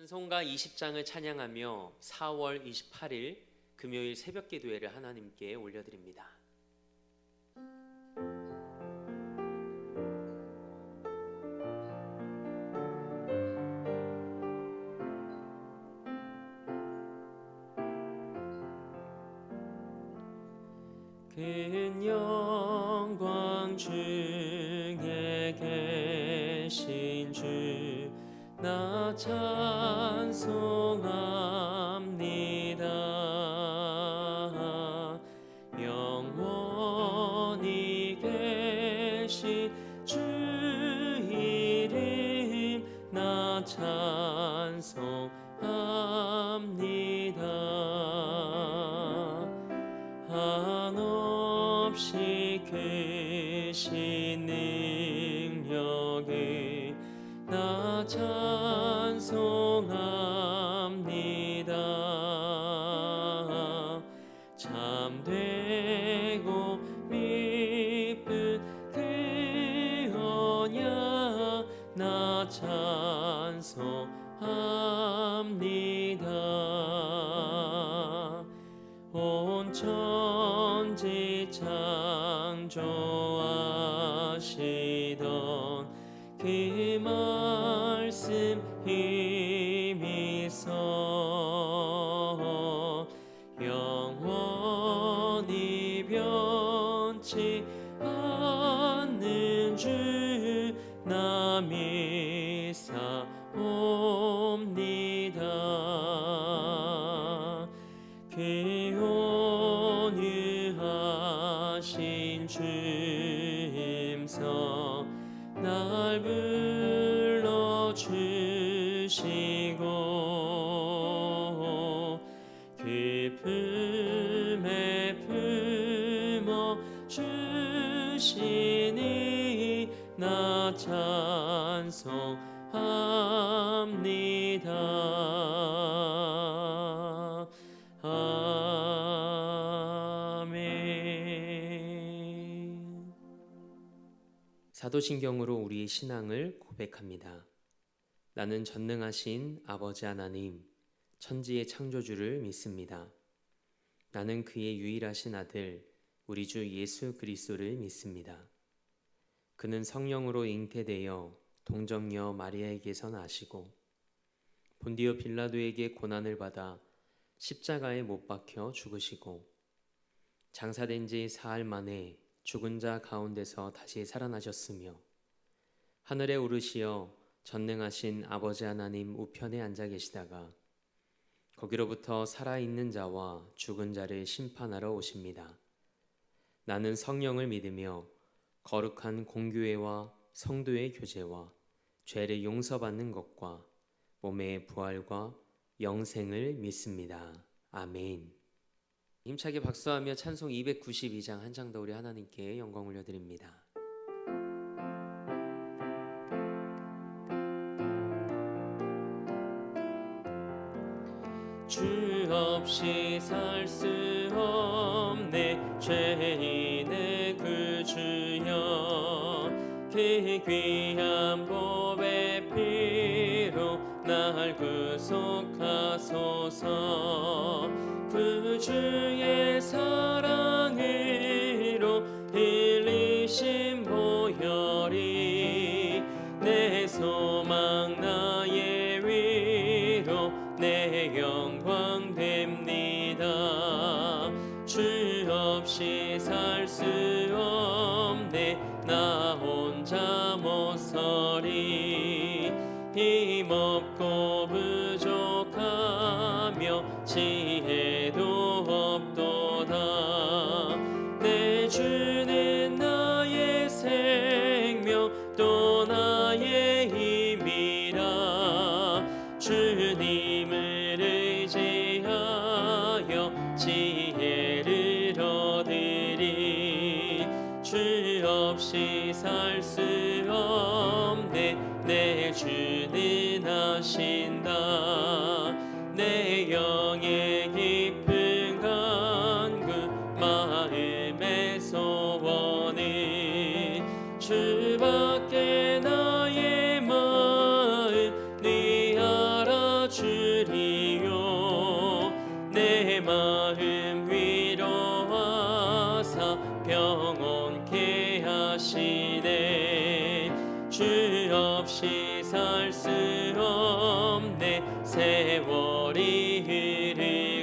찬송가 20장을 찬양하며 4월 28일 금요일 새벽 기도회를 하나님께 올려드립니다. 큰 영광 중에 계신 주 나 찬송합니다. 영원히 계신 주 이름 나 찬송합니다. 한없이 크신 능력을 나 찬송합니다. 참되고 미쁜 그 언약 나 찬송합니다. 온 천지 창조하시던 그 말씀 힘있어 영원히 변치 않는 주 나 믿사옵니다. 그 온유하신 주임서 날 불러주시고 그 품에 품어주시니 나 찬송합니다. 아멘. 사도신경으로 우리의 신앙을 고백합니다. 나는 전능하신 아버지 하나님, 천지의 창조주를 믿습니다. 나는 그의 유일하신 아들, 우리 주 예수 그리스도를 믿습니다. 그는 성령으로 잉태되어 동정녀 마리아에게서 나시고 본디오 빌라도에게 고난을 받아 십자가에 못 박혀 죽으시고 장사된 지 사흘 만에 죽은 자 가운데서 다시 살아나셨으며 하늘에 오르시어 전능하신 아버지 하나님 우편에 앉아 계시다가 거기로부터 살아있는 자와 죽은 자를 심판하러 오십니다. 나는 성령을 믿으며 거룩한 공교회와 성도의 교제와 죄를 용서받는 것과 몸의 부활과 영생을 믿습니다. 아멘. 힘차게 박수하며 찬송 292장 한 장 더 우리 하나님께 영광 올려드립니다. 주 없이 살 수 없네 죄인의 구주여 그 귀한 보배 피로 날 구속하소서 구주의 사랑으로 흘리신 보혈이 내 소망 나의 위로 내 영광 됩니다. 주 없이 살 수 없네 나 혼자 못 서리 힘없고 부족하며 지혜도 없도다. 내 주는 나의 생명 또 나의 힘이라 주님을 의지하여 지혜를 얻으리. 주 없이 살 수 없네 내 주는 하신다. 내 영의 깊은 간구 마음의 소원은 주밖에 나의 마음 네 알아주 마음 위로하사 평온케 하시네. 주 없이 살 수 없네. 세월이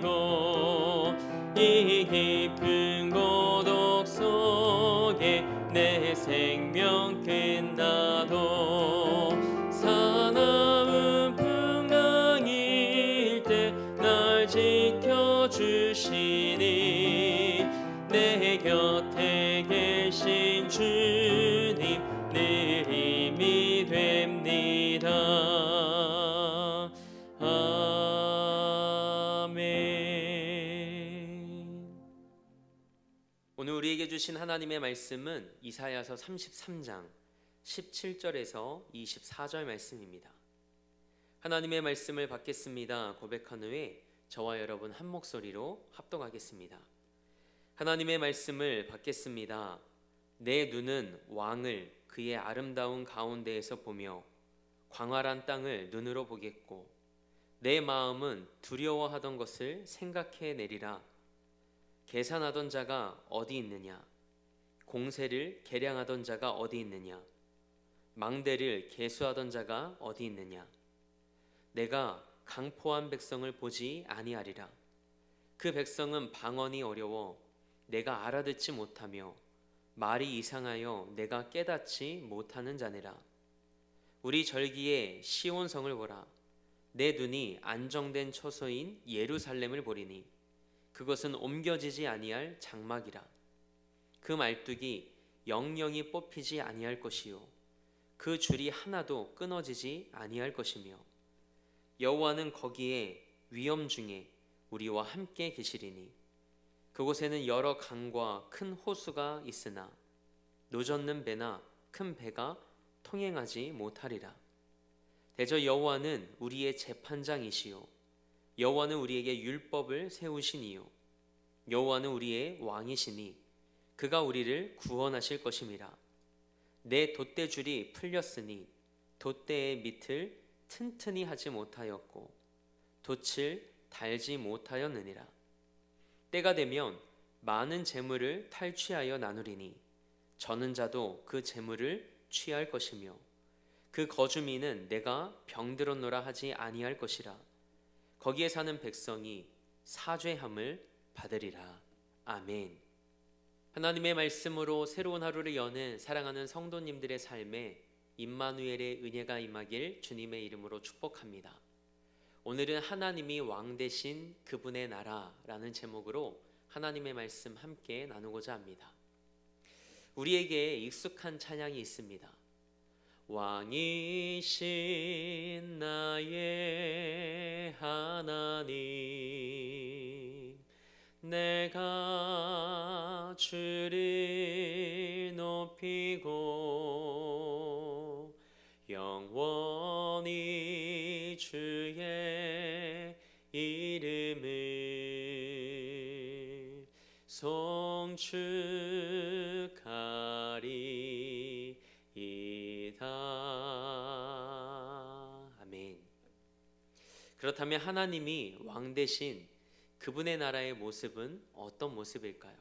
흐르고 이 깊은 고독 속에 내 생명 끝나도 사나운 풍랑일 때 날 지켜주시니 내 곁에 계신 주님 늘 힘이 됩니다. 아멘. 오늘 우리에게 주신 하나님의 말씀은 이사야서 33장 17절에서 24절 말씀입니다. 하나님의 말씀을 받겠습니다 고백한 후에 저와 여러분 한 목소리로 합독하겠습니다. 하나님의 말씀을 받겠습니다. 내 눈은 왕을 그의 아름다운 가운데에서 보며 광활한 땅을 눈으로 보겠고 내 마음은 두려워하던 것을 생각해 내리라. 계산하던 자가 어디 있느냐? 공세를 계량하던 자가 어디 있느냐? 망대를 계수하던 자가 어디 있느냐? 내가 강포한 백성을 보지 아니하리라. 그 백성은 방언이 어려워 내가 알아듣지 못하며 말이 이상하여 내가 깨닫지 못하는 자니라. 우리 절기에 시온성을 보라. 내 눈이 안정된 처소인 예루살렘을 보리니 그것은 옮겨지지 아니할 장막이라. 그 말뚝이 영영이 뽑히지 아니할 것이요 그 줄이 하나도 끊어지지 아니할 것이며 여호와는 거기에 위엄 중에 우리와 함께 계시리니 그곳에는 여러 강과 큰 호수가 있으나 노젓는 배나 큰 배가 통행하지 못하리라. 대저 여호와는 우리의 재판장이시요 여호와는 우리에게 율법을 세우시니요 여호와는 우리의 왕이시니 그가 우리를 구원하실 것임이라. 내 돛대줄이 풀렸으니 돛대의 밑을 튼튼히 하지 못하였고 돛을 달지 못하였느니라. 때가 되면 많은 재물을 탈취하여 나누리니 저는 자도 그 재물을 취할 것이며 그 거주민은 내가 병들었노라 하지 아니할 것이라. 거기에 사는 백성이 사죄함을 받으리라. 아멘. 하나님의 말씀으로 새로운 하루를 여는 사랑하는 성도님들의 삶에 임마누엘의 은혜가 임하길 주님의 이름으로 축복합니다. 오늘은 하나님이 왕 되신 그분의 나라라는 제목으로 하나님의 말씀 함께 나누고자 합니다. 우리에게 익숙한 찬양이 있습니다. 왕이신 나의 하나님 내가 주를 높이고 영원히 주의 이름을 송축하리이다. 아멘. 그렇다면 하나님이 왕 되신 그분의 나라의 모습은 어떤 모습일까요?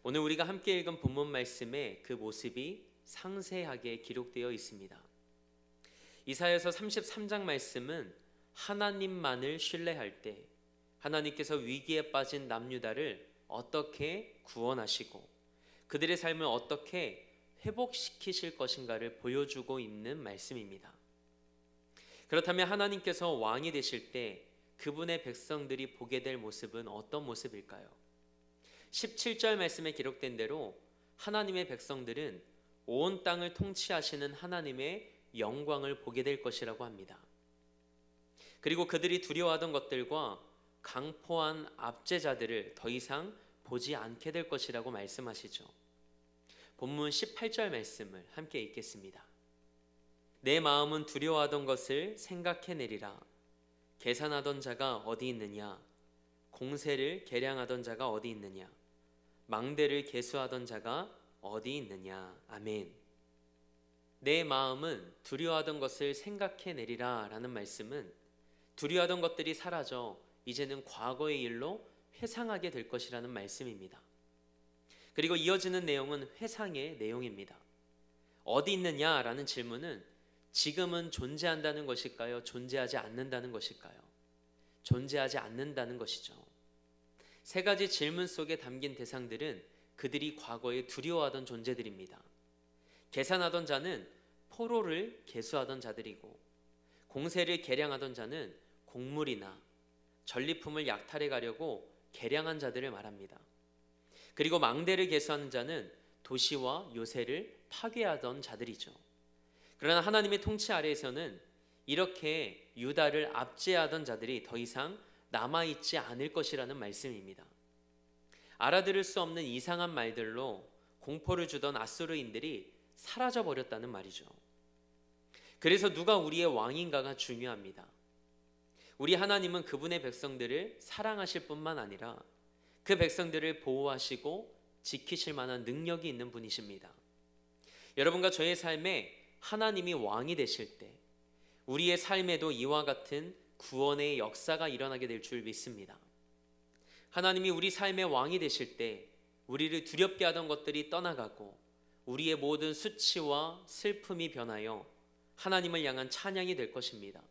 오늘 우리가 함께 읽은 본문 말씀에 그 모습이 상세하게 기록되어 있습니다. 이사야서 33장 말씀은 하나님만을 신뢰할 때 하나님께서 위기에 빠진 남유다를 어떻게 구원하시고 그들의 삶을 어떻게 회복시키실 것인가를 보여주고 있는 말씀입니다. 그렇다면 하나님께서 왕이 되실 때 그분의 백성들이 보게 될 모습은 어떤 모습일까요? 17절 말씀에 기록된 대로 하나님의 백성들은 온 땅을 통치하시는 하나님의 영광을 보게 될 것이라고 합니다. 그리고 그들이 두려워하던 것들과 강포한 압제자들을 더 이상 보지 않게 될 것이라고 말씀하시죠. 본문 18절 말씀을 함께 읽겠습니다. 내 마음은 두려워하던 것을 생각해내리라. 계산하던 자가 어디 있느냐? 공세를 계량하던 자가 어디 있느냐? 망대를 계수하던 자가 어디 있느냐? 아멘. 내 마음은 두려워하던 것을 생각해내리라 라는 말씀은 두려워하던 것들이 사라져 이제는 과거의 일로 회상하게 될 것이라는 말씀입니다. 그리고 이어지는 내용은 회상의 내용입니다. 어디 있느냐라는 질문은 지금은 존재한다는 것일까요? 존재하지 않는다는 것일까요? 존재하지 않는다는 것이죠. 세 가지 질문 속에 담긴 대상들은 그들이 과거에 두려워하던 존재들입니다. 계산하던 자는 포로를 계수하던 자들이고, 공세를 계량하던 자는 곡물이나 전리품을 약탈해 가려고 계량한 자들을 말합니다. 그리고 망대를 계수하는 자는 도시와 요새를 파괴하던 자들이죠. 그러나 하나님의 통치 아래에서는 이렇게 유다를 압제하던 자들이 더 이상 남아있지 않을 것이라는 말씀입니다. 알아들을 수 없는 이상한 말들로 공포를 주던 아수르인들이 사라져 버렸다는 말이죠. 그래서 누가 우리의 왕인가가 중요합니다. 우리 하나님은 그분의 백성들을 사랑하실 뿐만 아니라 그 백성들을 보호하시고 지키실 만한 능력이 있는 분이십니다. 여러분과 저의 삶에 하나님이 왕이 되실 때 우리의 삶에도 이와 같은 구원의 역사가 일어나게 될 줄 믿습니다. 하나님이 우리 삶의 왕이 되실 때 우리를 두렵게 하던 것들이 떠나가고 우리의 모든 수치와 슬픔이 변하여 하나님을 향한 찬양이 될 것입니다.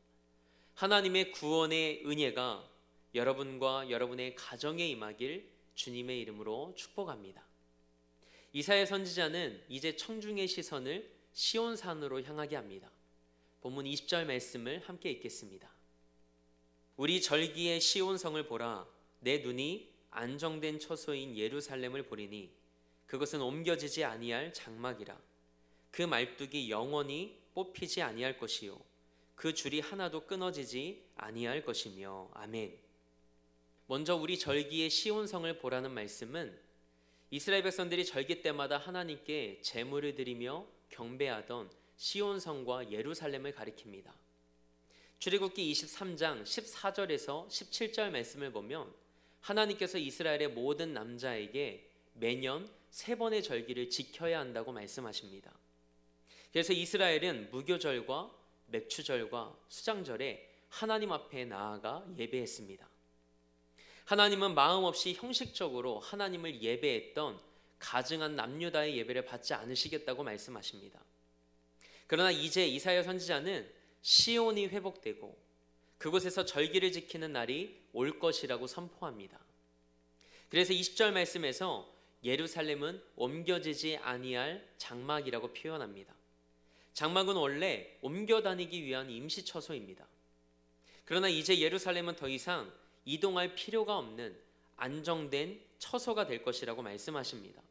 하나님의 구원의 은혜가 여러분과 여러분의 가정에 임하길 주님의 이름으로 축복합니다. 이사야 선지자는 이제 청중의 시선을 시온산으로 향하게 합니다. 본문 20절 말씀을 함께 읽겠습니다. 우리 절기의 시온성을 보라. 내 눈이 안정된 처소인 예루살렘을 보리니 그것은 옮겨지지 아니할 장막이라. 그 말뚝이 영원히 뽑히지 아니할 것이요 그 줄이 하나도 끊어지지 아니할 것이며. 아멘. 먼저 우리 절기의 시온성을 보라는 말씀은 이스라엘 백성들이 절기 때마다 하나님께 제물을 드리며 경배하던 시온성과 예루살렘을 가리킵니다. 출애굽기 23장 14절에서 17절 말씀을 보면 하나님께서 이스라엘의 모든 남자에게 매년 3번의 절기를 지켜야 한다고 말씀하십니다. 그래서 이스라엘은 무교절과 맥추절과 수장절에 하나님 앞에 나아가 예배했습니다. 하나님은 마음 없이 형식적으로 하나님을 예배했던 가증한 남유다의 예배를 받지 않으시겠다고 말씀하십니다. 그러나 이제 이사야 선지자는 시온이 회복되고 그곳에서 절기를 지키는 날이 올 것이라고 선포합니다. 그래서 20절 말씀에서 예루살렘은 옮겨지지 아니할 장막이라고 표현합니다. 장막은 원래 옮겨 다니기 위한 임시처소입니다. 그러나 이제 예루살렘은 더 이상 이동할 필요가 없는 안정된 처소가 될 것이라고 말씀하십니다.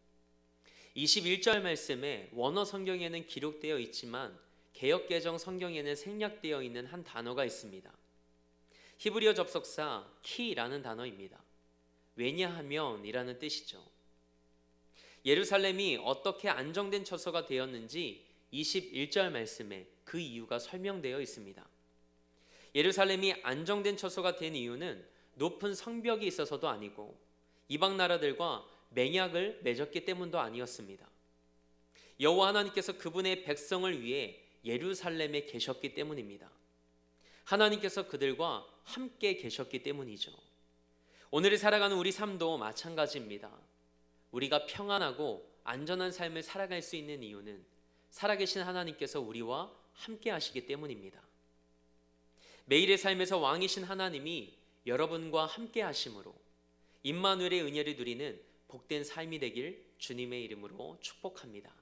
21절 말씀에 원어 성경에는 기록되어 있지만 개역개정 성경에는 생략되어 있는 한 단어가 있습니다. 히브리어 접속사 키라는 단어입니다. 왜냐하면 이라는 뜻이죠. 예루살렘이 어떻게 안정된 처소가 되었는지 21절 말씀에 그 이유가 설명되어 있습니다. 예루살렘이 안정된 처소가 된 이유는 높은 성벽이 있어서도 아니고 이방 나라들과 맹약을 맺었기 때문도 아니었습니다. 여호와 하나님께서 그분의 백성을 위해 예루살렘에 계셨기 때문입니다. 하나님께서 그들과 함께 계셨기 때문이죠. 오늘을 살아가는 우리 삶도 마찬가지입니다. 우리가 평안하고 안전한 삶을 살아갈 수 있는 이유는 살아계신 하나님께서 우리와 함께 하시기 때문입니다. 매일의 삶에서 왕이신 하나님이 여러분과 함께 하심으로 임마누엘의 은혜를 누리는 복된 삶이 되길 주님의 이름으로 축복합니다.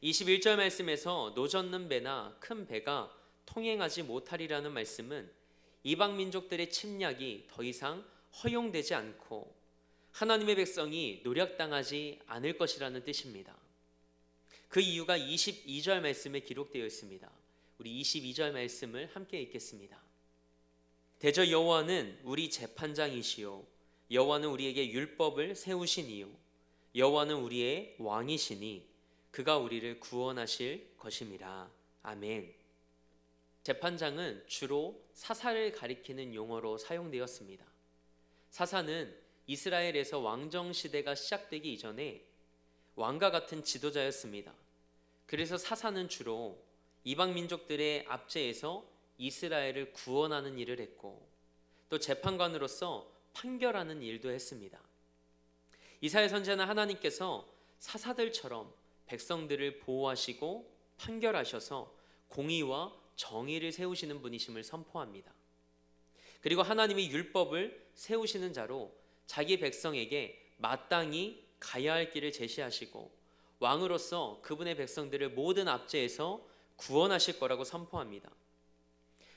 21절 말씀에서 노젓는 배나 큰 배가 통행하지 못하리라는 말씀은 이방 민족들의 침략이 더 이상 허용되지 않고 하나님의 백성이 노략당하지 않을 것이라는 뜻입니다. 그 이유가 22절 말씀에 기록되어 있습니다. 우리 22절 말씀을 함께 읽겠습니다. 대저 여호와는 우리 재판장이시요 여호와는 우리에게 율법을 세우시니요 여호와는 우리의 왕이시니 그가 우리를 구원하실 것임이라. 아멘. 재판장은 주로 사사를 가리키는 용어로 사용되었습니다. 사사는 이스라엘에서 왕정 시대가 시작되기 이전에 왕과 같은 지도자였습니다. 그래서 사사는 주로 이방 민족들의 압제에서 이스라엘을 구원하는 일을 했고 또 재판관으로서 판결하는 일도 했습니다. 이사야 선지자는 하나님께서 사사들처럼 백성들을 보호하시고 판결하셔서 공의와 정의를 세우시는 분이심을 선포합니다. 그리고 하나님이 율법을 세우시는 자로 자기 백성에게 마땅히 가야 할 길을 제시하시고 왕으로서 그분의 백성들을 모든 압제에서 구원하실 거라고 선포합니다.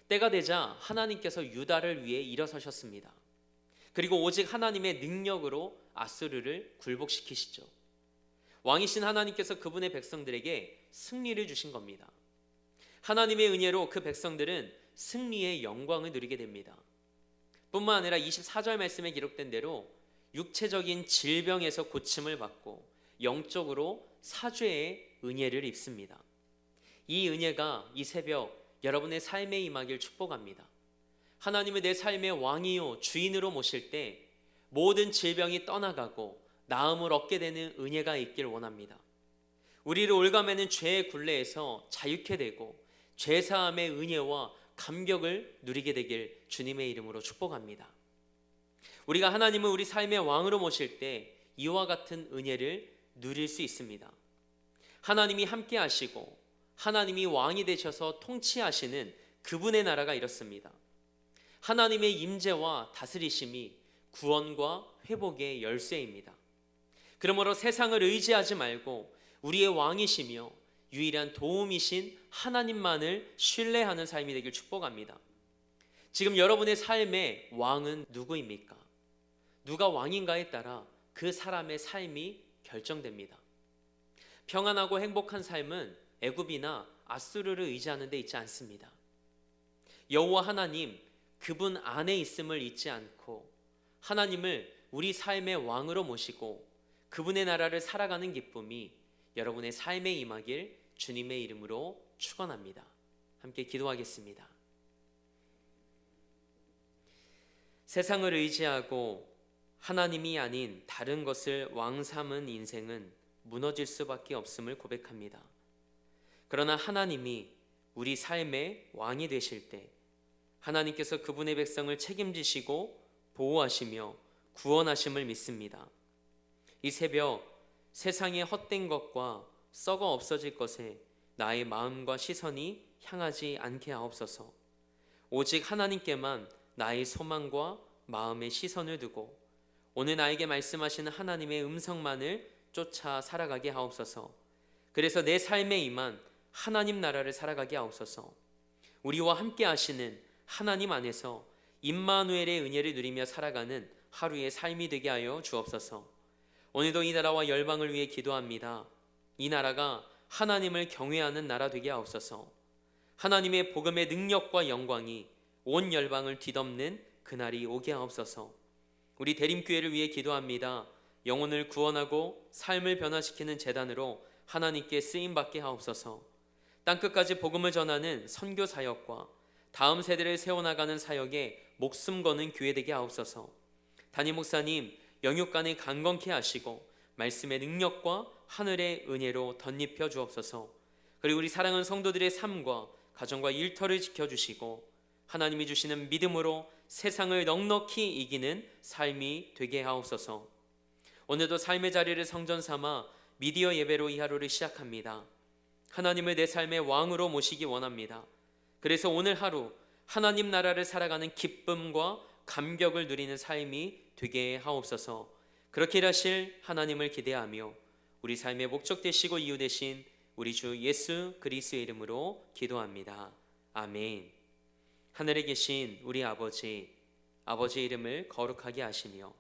때가 되자 하나님께서 유다를 위해 일어서셨습니다. 그리고 오직 하나님의 능력으로 아수르를 굴복시키시죠. 왕이신 하나님께서 그분의 백성들에게 승리를 주신 겁니다. 하나님의 은혜로 그 백성들은 승리의 영광을 누리게 됩니다. 뿐만 아니라 24절 말씀에 기록된 대로 육체적인 질병에서 고침을 받고 영적으로 사죄의 은혜를 입습니다. 이 은혜가 이 새벽 여러분의 삶에 임하길 축복합니다. 하나님을 내 삶의 왕이요 주인으로 모실 때 모든 질병이 떠나가고 나음을 얻게 되는 은혜가 있길 원합니다. 우리를 올가매는 죄의 굴레에서 자유케 되고 죄사함의 은혜와 감격을 누리게 되길 주님의 이름으로 축복합니다. 우리가 하나님을 우리 삶의 왕으로 모실 때 이와 같은 은혜를 누릴 수 있습니다. 하나님이 함께 하시고 하나님이 왕이 되셔서 통치하시는 그분의 나라가 이렇습니다. 하나님의 임재와 다스리심이 구원과 회복의 열쇠입니다. 그러므로 세상을 의지하지 말고 우리의 왕이시며 유일한 도움이신 하나님만을 신뢰하는 삶이 되길 축복합니다. 지금 여러분의 삶의 왕은 누구입니까? 누가 왕인가에 따라 그 사람의 삶이 결정됩니다. 평안하고 행복한 삶은 애굽이나 아수르를 의지하는 데 있지 않습니다. 여호와 하나님 그분 안에 있음을 잊지 않고 하나님을 우리 삶의 왕으로 모시고 그분의 나라를 살아가는 기쁨이 여러분의 삶에 임하길 주님의 이름으로 축원합니다. 함께 기도하겠습니다. 세상을 의지하고 하나님이 아닌 다른 것을 왕 삼은 인생은 무너질 수밖에 없음을 고백합니다. 그러나 하나님이 우리 삶의 왕이 되실 때 하나님께서 그분의 백성을 책임지시고 보호하시며 구원하심을 믿습니다. 이 새벽 세상의 헛된 것과 썩어 없어질 것에 나의 마음과 시선이 향하지 않게 하옵소서. 오직 하나님께만 나의 소망과 마음의 시선을 두고 오늘 나에게 말씀하시는 하나님의 음성만을 쫓아 살아가게 하옵소서. 그래서 내 삶에 임한 하나님 나라를 살아가게 하옵소서. 우리와 함께 하시는 하나님 안에서 임마누엘의 은혜를 누리며 살아가는 하루의 삶이 되게 하여 주옵소서. 오늘도 이 나라와 열방을 위해 기도합니다. 이 나라가 하나님을 경외하는 나라 되게 하옵소서. 하나님의 복음의 능력과 영광이 온 열방을 뒤덮는 그날이 오게 하옵소서. 우리 대림교회를 위해 기도합니다. 영혼을 구원하고 삶을 변화시키는 제단으로 하나님께 쓰임받게 하옵소서. 땅끝까지 복음을 전하는 선교 사역과 다음 세대를 세워나가는 사역에 목숨 거는 교회 되게 하옵소서. 담임 목사님 영육간에 강건케 하시고 말씀의 능력과 하늘의 은혜로 덧입혀 주옵소서. 그리고 우리 사랑하는 성도들의 삶과 가정과 일터를 지켜주시고 하나님이 주시는 믿음으로 세상을 넉넉히 이기는 삶이 되게 하옵소서. 오늘도 삶의 자리를 성전 삼아 미디어 예배로 이 하루를 시작합니다. 하나님을 내 삶의 왕으로 모시기 원합니다. 그래서 오늘 하루 하나님 나라를 살아가는 기쁨과 감격을 누리는 삶이 되게 하옵소서. 그렇게 일하실 하나님을 기대하며 우리 삶의 목적 되시고 이유 되신 우리 주 예수 그리스도의 이름으로 기도합니다. 아멘. 하늘에 계신 우리 아버지, 아버지의 이름을 거룩하게 하시며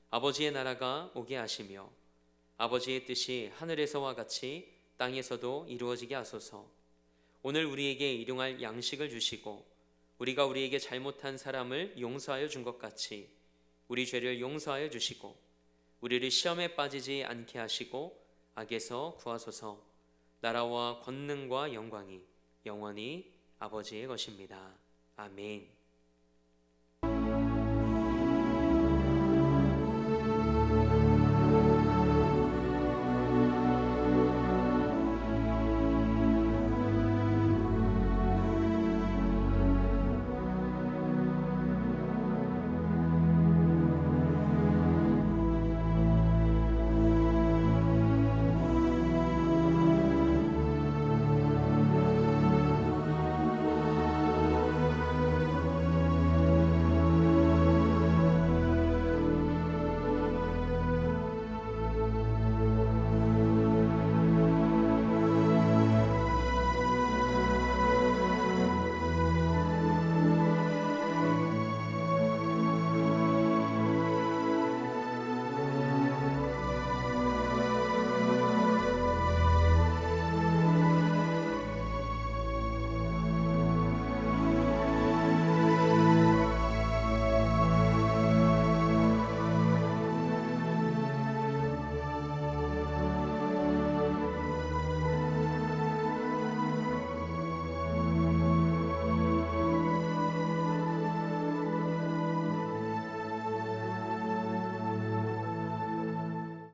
아버지의 나라가 오게 하시며 아버지의 뜻이 하늘에서와 같이 땅에서도 이루어지게 하소서. 오늘 우리에게 일용할 양식을 주시고 우리가 우리에게 잘못한 사람을 용서하여 준 것 같이 우리 죄를 용서하여 주시고 우리를 시험에 빠지지 않게 하시고 악에서 구하소서. 나라와 권능과 영광이 영원히 아버지의 것입니다. 아멘.